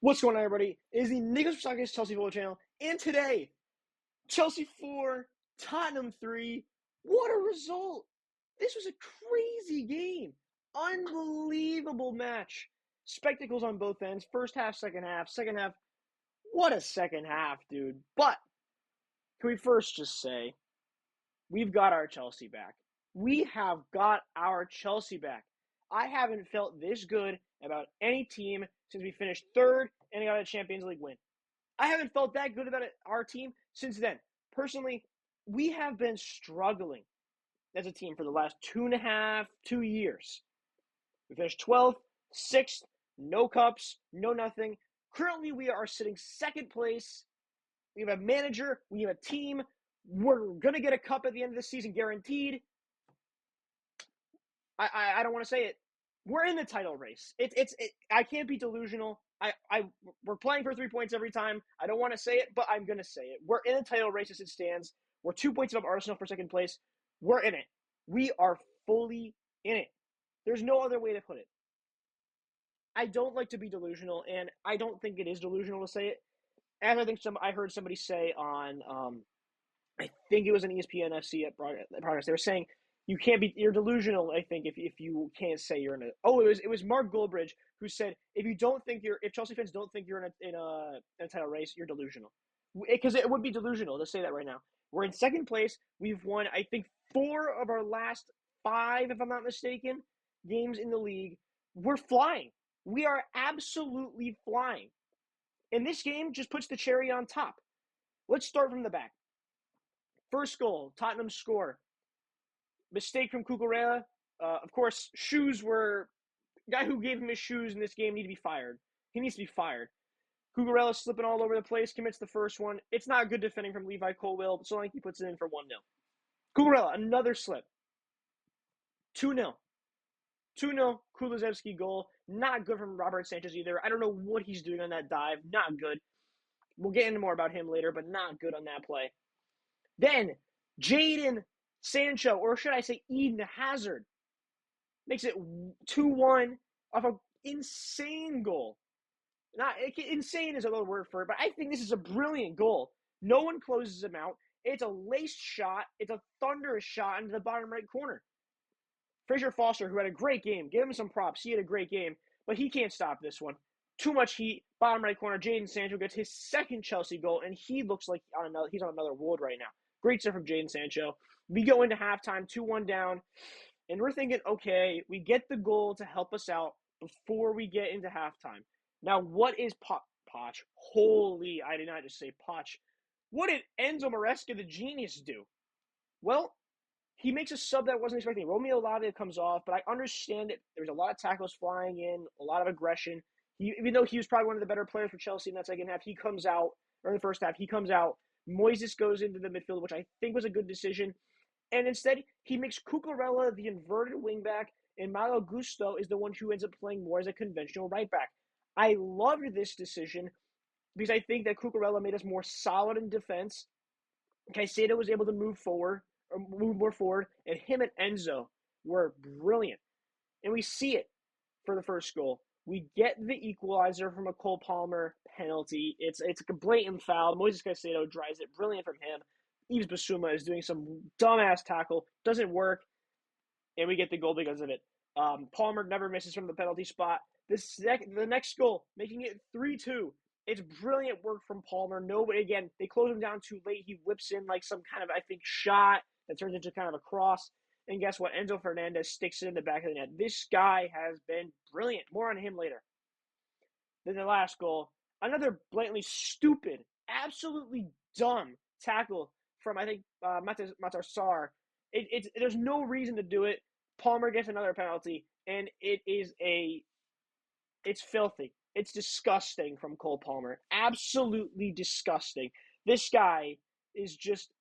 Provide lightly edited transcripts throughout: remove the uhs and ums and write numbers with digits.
What's going on, everybody? It is the Nicholas Psakas Chelsea Football Channel, and today, Chelsea 4, Tottenham 3. What a result! This was a crazy game. Unbelievable match. Spectacles on both ends. First half, second half. Second half, what a second half, dude. But, can we first just say, we've got our Chelsea back. We have got our Chelsea back. I haven't felt this good about any team since we finished third and got a Champions League win. I haven't felt that good about our team since then. Personally, we have been struggling as a team for the last 2.5 years. We finished 12th, 6th, no cups, no nothing. Currently, we are sitting second place. We have a manager. We have a team. We're going to get a cup at the end of the season, guaranteed. I don't want to say it. We're in the title race. I can't be delusional. We're playing for 3 points every time. I don't want to say it, but I'm gonna say it. We're in the title race as it stands. We're 2 points above Arsenal for second place. We're in it. We are fully in it. There's no other way to put it. I don't like to be delusional, and I don't think it is delusional to say it. As I heard somebody say on, I think it was an ESPN FC at Progress. They were saying you're delusional, I think, if you can't say you're in a. Oh, it was Mark Goldbridge who said if Chelsea fans don't think you're in a title race, you're delusional. Because it would be delusional to say that right now. We're in second place. We've won, I think, 4 of our last 5, if I'm not mistaken, games in the league. We're flying. We are absolutely flying. And this game just puts the cherry on top. Let's start from the back. First goal, Tottenham score. Mistake from Cucurella. Of course, guy who gave him his shoes in this game need to be fired. He needs to be fired. Cucurella slipping all over the place, commits the first one. It's not good defending from Levi Colwill, but Solanke puts it in for 1-0. Cucurella, another slip. 2-0. 2-0, Kulusevski goal. Not good from Robert Sanchez either. I don't know what he's doing on that dive. Not good. We'll get into more about him later, but not good on that play. Then, Jadon Sancho, or should I say Eden Hazard, makes it 2-1 off an insane goal. Insane is a little word for it, but I think this is a brilliant goal. No one closes him out. It's a laced shot. It's a thunderous shot into the bottom right corner. Fraser Foster, who had a great game, give him some props. He had a great game, but he can't stop this one. Too much heat. Bottom right corner. Jadon Sancho gets his second Chelsea goal, and he looks like he's on another world right now. Great stuff from Jadon Sancho. We go into halftime, 2-1 down, and we're thinking, okay, we get the goal to help us out before we get into halftime. Now, what is Poch? Holy, I did not just say Poch. What did Enzo Maresca, the genius, do? Well, he makes a sub that I wasn't expecting. Romeo Lavia comes off, but I understand it. There's a lot of tackles flying in, a lot of aggression. Even though he was probably one of the better players for Chelsea in that second half, he comes out, or in the first half, he comes out. Moises goes into the midfield, which I think was a good decision. And instead, he makes Cucurella the inverted wingback, and Malo Gusto is the one who ends up playing more as a conventional right back. I loved this decision because I think that Cucurella made us more solid in defense. Caicedo was able to move more forward, and him and Enzo were brilliant. And we see it for the first goal. We get the equalizer from a Cole Palmer penalty. It's a blatant foul. Moises Caicedo drives it. Brilliant from him. Yves Bissouma is doing some dumbass tackle. Doesn't work. And we get the goal because of it. Palmer never misses from the penalty spot. The next goal, making it 3-2. It's brilliant work from Palmer. Nobody, again, they close him down too late. He whips in like some kind of, I think, shot that turns into kind of a cross. And guess what? Enzo Fernandez sticks it in the back of the net. This guy has been brilliant. More on him later. Then the last goal, another blatantly stupid, absolutely dumb tackle from, I think, Matar Sarr. There's no reason to do it. Palmer gets another penalty, and it's filthy. It's disgusting from Cole Palmer. Absolutely disgusting. This guy is just,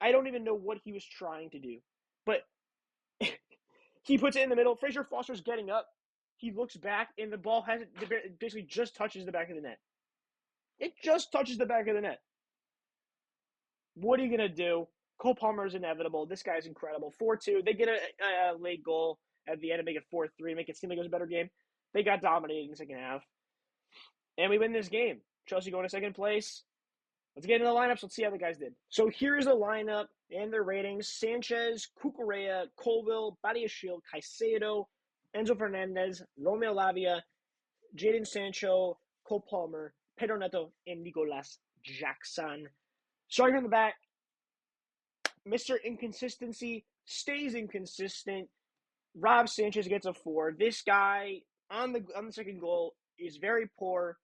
I don't even know what he was trying to do. But he puts it in the middle. Fraser Foster's getting up. He looks back, and the ball basically just touches the back of the net. It just touches the back of the net. What are you going to do? Cole Palmer is inevitable. This guy's incredible. 4-2. They get a late goal at the end and make it 4-3, make it seem like it was a better game. They got dominated in the second half. and we win this game. Chelsea going to second place. Let's get into the lineups. Let's see how the guys did. So here's the lineup and their ratings. Sanchez, Cucurella, Colville, Badiashile, Caicedo, Enzo Fernandez, Romeo Lavia, Jadon Sancho, Cole Palmer, Pedro Neto, and Nicolas Jackson. Starting from the back, Mr. Inconsistency stays inconsistent. Rob Sanchez gets a 4. This guy on the second goal is very poor.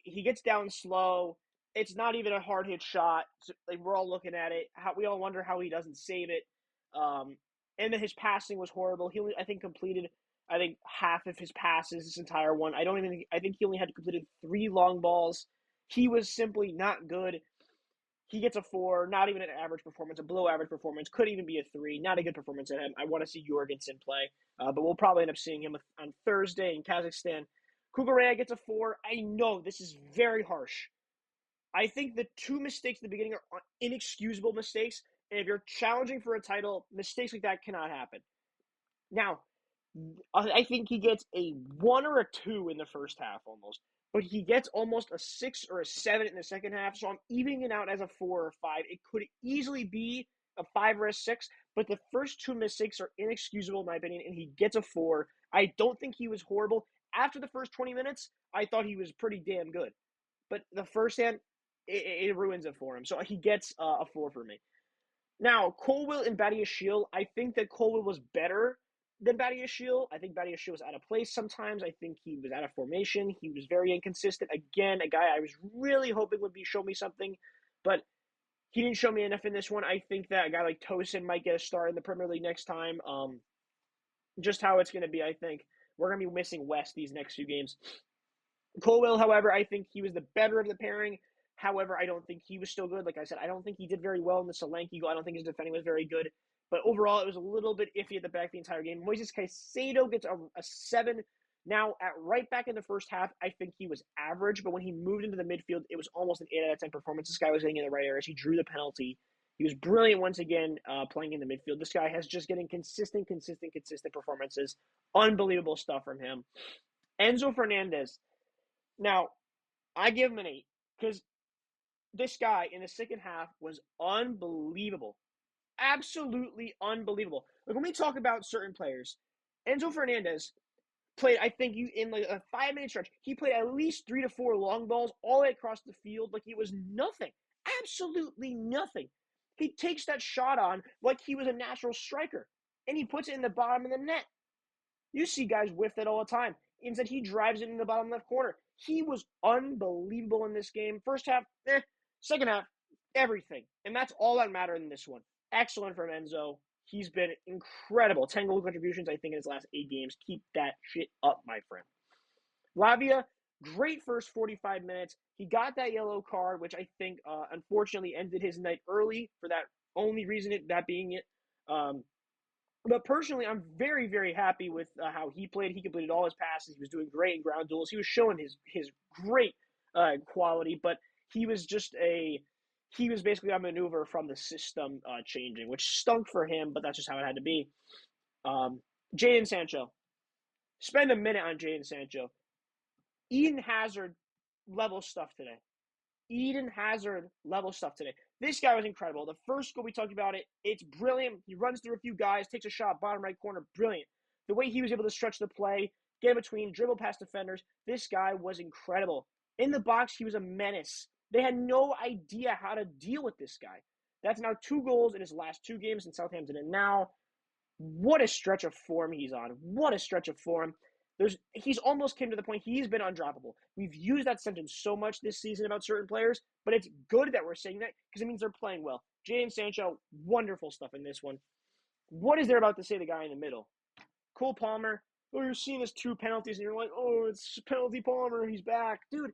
He gets down slow. It's not even a hard hit shot. So, like, we're all looking at it. We all wonder how he doesn't save it. And then his passing was horrible. He only, I think, completed half of his passes this entire one. I think he only had completed 3 long balls. He was simply not good. He gets a 4, not even an average performance, a below average performance. Could even be a 3. Not a good performance at him. I want to see Jorgensen play, but we'll probably end up seeing him on Thursday in Kazakhstan. Cucurella gets a 4. I know this is very harsh. I think the 2 mistakes at the beginning are inexcusable mistakes, and if you're challenging for a title, mistakes like that cannot happen. Now, I think he gets a 1 or a 2 in the first half almost, but he gets almost a 6 or a 7 in the second half, so I'm evening it out as a 4 or 5. It could easily be a 5 or a 6, but the first 2 mistakes are inexcusable in my opinion, and he gets a 4. I don't think he was horrible. After the first 20 minutes, I thought he was pretty damn good. But the first hand, it ruins it for him. So he gets a 4 for me. Now, Colville and Badiashile, I think that Colville was better than Badiashile. I think Badiashile was out of place sometimes. I think he was out of formation. He was very inconsistent. Again, a guy I was really hoping would show me something, but he didn't show me enough in this one. I think that a guy like Tosin might get a start in the Premier League next time. Just how it's going to be, I think. We're going to be missing West these next few games. Colville, however, I think he was the better of the pairing. However, I don't think he was still good. Like I said, I don't think he did very well in the Solanke goal. I don't think his defending was very good. But overall, it was a little bit iffy at the back the entire game. Moises Caicedo gets a 7. Now, at right back in the first half, I think he was average. But when he moved into the midfield, it was almost an 8 out of 10 performance. This guy was hitting in the right areas. He drew the penalty. He was brilliant once again playing in the midfield. This guy has just getting consistent performances. Unbelievable stuff from him. Enzo Fernandez. Now, I give him an 8 because this guy in the second half was unbelievable. Absolutely unbelievable. Like when we talk about certain players, Enzo Fernandez played, I think, in like a 5-minute stretch, he played at least 3 to 4 long balls all the way across the field like it was nothing. Absolutely nothing. He takes that shot on like he was a natural striker, and he puts it in the bottom of the net. You see guys whiff that all the time. Instead, he drives it in the bottom left corner. He was unbelievable in this game. First half, Second half, everything. And that's all that mattered in this one. Excellent from Enzo. He's been incredible. 10 goal contributions, I think, in his last 8 games. Keep that shit up, my friend. Lavia, great first 45 minutes. He got that yellow card, which I think, unfortunately, ended his night early for that only reason, that being it. But personally, I'm very, very happy with how he played. He completed all his passes. He was doing great in ground duels. He was showing his great quality, but he was basically a maneuver from the system changing, which stunk for him, but that's just how it had to be. Jadon Sancho. Spend a minute on Jadon Sancho. Eden Hazard level stuff today. Eden Hazard level stuff today. This guy was incredible. The first goal we talked about it's brilliant. He runs through a few guys, takes a shot, bottom right corner, brilliant. The way he was able to stretch the play, get in between, dribble past defenders, this guy was incredible. In the box, he was a menace. They had no idea how to deal with this guy. That's now 2 goals in his last 2 games in Southampton, and now what a stretch of form he's on. What a stretch of form. He's almost came to the point he's been undroppable. We've used that sentence so much this season about certain players, but it's good that we're saying that because it means they're playing well. Jadon Sancho, wonderful stuff in this one. What is there about to say the guy in the middle? Cole Palmer, you're seeing his 2 penalties and you're like, it's penalty Palmer, he's back. Dude,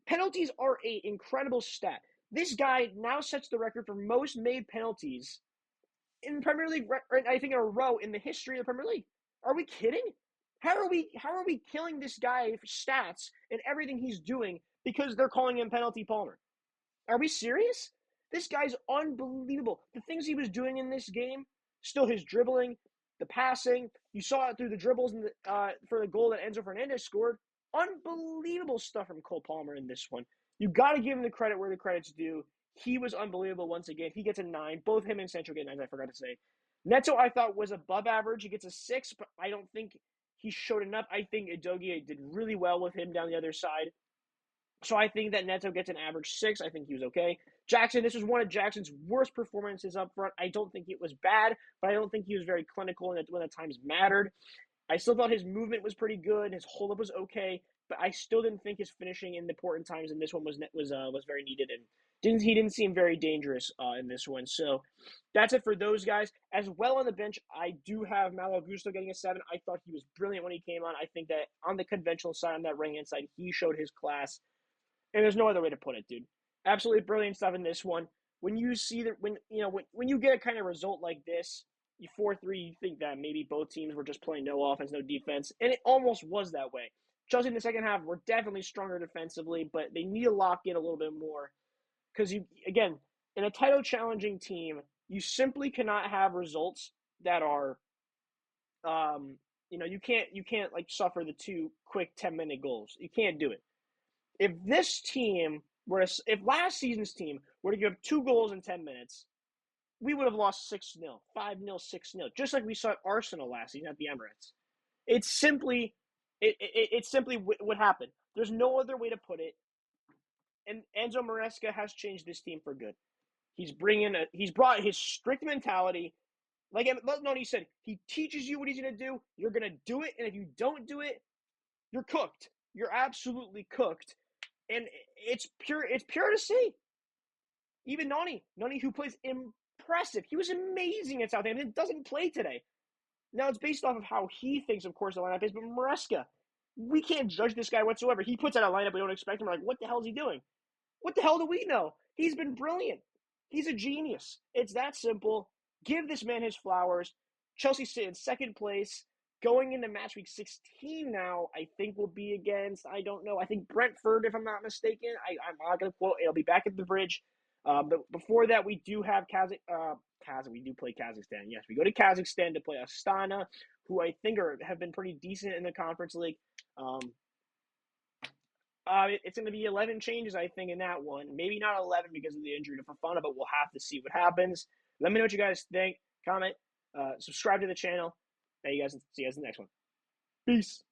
penalties are an incredible stat. This guy now sets the record for most made penalties in Premier League, I think in a row in the history of the Premier League. Are we kidding? How are we killing this guy for stats and everything he's doing because they're calling him penalty Palmer? Are we serious? This guy's unbelievable. The things he was doing in this game, still his dribbling, the passing. You saw it through the dribbles for the goal that Enzo Fernandez scored. Unbelievable stuff from Cole Palmer in this one. You got to give him the credit where the credit's due. He was unbelievable once again. He gets a 9. Both him and Sancho get 9s, I forgot to say. Neto, I thought, was above average. He gets a 6, but I don't think he showed enough. I think Udogie did really well with him down the other side. So I think that Neto gets an average 6. I think he was okay. Jackson, this was one of Jackson's worst performances up front. I don't think it was bad, but I don't think he was very clinical when the times mattered. I still thought his movement was pretty good. His hold up was okay, but I still didn't think his finishing in the important times in this one was very needed, and he didn't seem very dangerous in this one. So that's it for those guys. As well on the bench, I do have Malo Gusto getting a 7. I thought he was brilliant when he came on. I think that on the conventional side, on that right hand side, he showed his class, and there's no other way to put it, dude. Absolutely brilliant stuff in this one. When you see that, when you get a kind of result like this, you 4-3, you think that maybe both teams were just playing no offense, no defense, and it almost was that way. Chelsea in the second half were definitely stronger defensively, but they need to lock in a little bit more because again, in a title challenging team, you simply cannot have results that are, you can't like suffer the 2 quick 10-minute goals. You can't do it. If this team if last season's team were to give up 2 goals in 10 minutes, we would have lost 6-0, 5-0, 6-0, just like we saw at Arsenal last season at the Emirates. It's simply, it's simply what happened. There's no other way to put it. And Enzo Maresca has changed this team for good. He's brought his strict mentality. Like Noni said, he teaches you what he's going to do. You're going to do it, and if you don't do it, you're cooked. You're absolutely cooked. And it's pure to see. Even Noni, who plays impressive. He was amazing at Southampton. Doesn't play today. Now, it's based off of how he thinks, of course, the lineup is, but Maresca, we can't judge this guy whatsoever. He puts out a lineup we don't expect him. We're like, what the hell is he doing? What the hell do we know? He's been brilliant. He's a genius. It's that simple. Give this man his flowers. Chelsea sit in second place. Going into match week 16 now, I think we'll be against, I don't know, I think Brentford, if I'm not mistaken. I'm not going to quote. It'll be back at the bridge. But before that, we do have we do play Kazakhstan. Yes, we go to Kazakhstan to play Astana, who I think have been pretty decent in the Conference League. It's going to be 11 changes, I think, in that one. Maybe not 11 because of the injury to Fofana, but we'll have to see what happens. Let me know what you guys think. Comment, subscribe to the channel. See you guys in the next one. Peace.